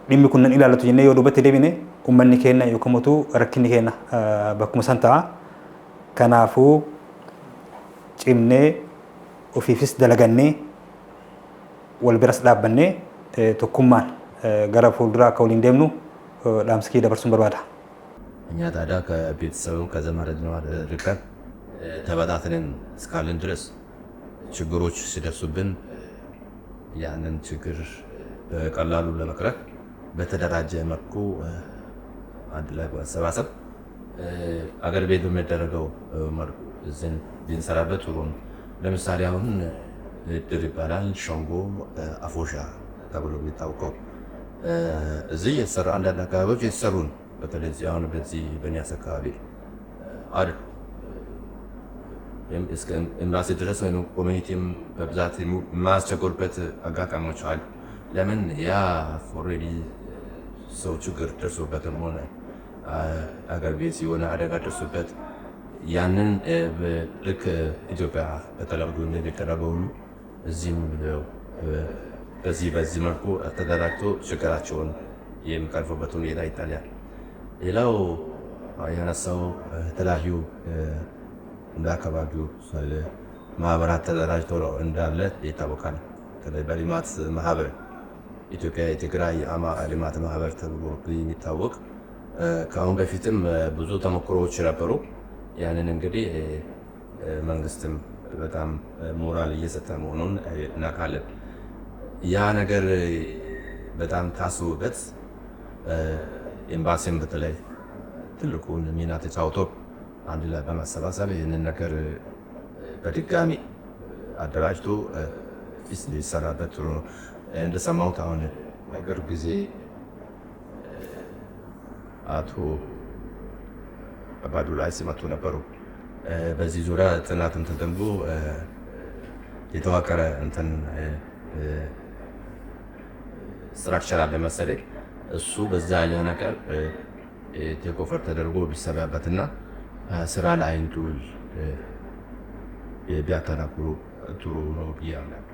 Dhimmi kun nan ilaallatu jennee yoo duubatti deebine uummanni keenya yookaan mootu rakkinni keenya bakkuma san ta'a. Kanaafuu cimnee ofiifis dalagannee wal biras dhaabbannee tokkummaan gara fuulduraa akka waliin deemnu dhaamsa dabarsuun barbaada. እኛ ታዲያ ከቤተሰቡ ከዘመድ ርቀን ተበታትነን እስካለን ድረስ ችግሮች ሲደርሱብን ያንን ችግር በቀላሉ ለመቅረፍ በተደራጀ መልኩ አንድ ላይ በመሰባሰብ አገር ቤት በሚደረገው መልኩ እዚህን ብንሰራበት ጥሩ ነው። ለምሳሌ አሁን እድር ይባላል፣ ሸንጎ፣ አፎሻ ተብሎ የሚታወቀው እዚህ የተሰራ አንዳንድ አካባቢዎች የተሰሩ ነው። በተለይ አሁን በዚህ በኒያስ አካባቢ አሉ እስከ ኤምባሲ ድረስ ወይም ኮሚኒቲም በብዛት የማያስቸግሩበት አጋጣሚዎች አሉ። ለምን ያ ኦልሬዲ ሰው ችግር ደርሶበትም ሆነ አገር ቤት የሆነ አደጋ ደርሶበት ያንን ልክ ኢትዮጵያ በተለምዶ እንደሚደረገው ሁሉ እዚህም በዚህ መልኩ ተደራጅቶ ችግራቸውን የሚቀርፉበት ሁኔታ ይታያል። ሌላው ያነሳው የተለያዩ እንደ አካባቢው ማህበራት ተደራጅቶ እንዳለ ይታወቃል። በልማት ማህበር ኢትዮጵያ የትግራይ ልማት ማህበር ተብሎ የሚታወቅ ከአሁን በፊትም ብዙ ተሞክሮዎች ነበሩ። ያንን እንግዲህ መንግስትም በጣም ሞራል እየሰጠ መሆኑን እናውቃለን። ያ ነገር በጣም ታስቦበት ኤምባሲም በተለይ ትልቁን ሚና ተጫውቶ አንድ ላይ በማሰባሰብ ይህንን ነገር በድጋሚ አደራጅቶ ሊሰራበት ጥሩ ነው። እንደሰማሁት አሁን በቅርብ ጊዜ አቶ አባዱላይ ሲመጡ ነበሩ። በዚህ ዙሪያ ጥናትም ተደርጎ የተዋቀረ እንትን ስትራክቸር አለ መሰለኝ። እሱ በዛ ያለ ነገር ቴክ ኦቨር ተደርጎ ቢሰራበትና ስራ ላይ እንዲውል ቢያጠናክሩ ጥሩ ነው ብዬ አምናለሁ።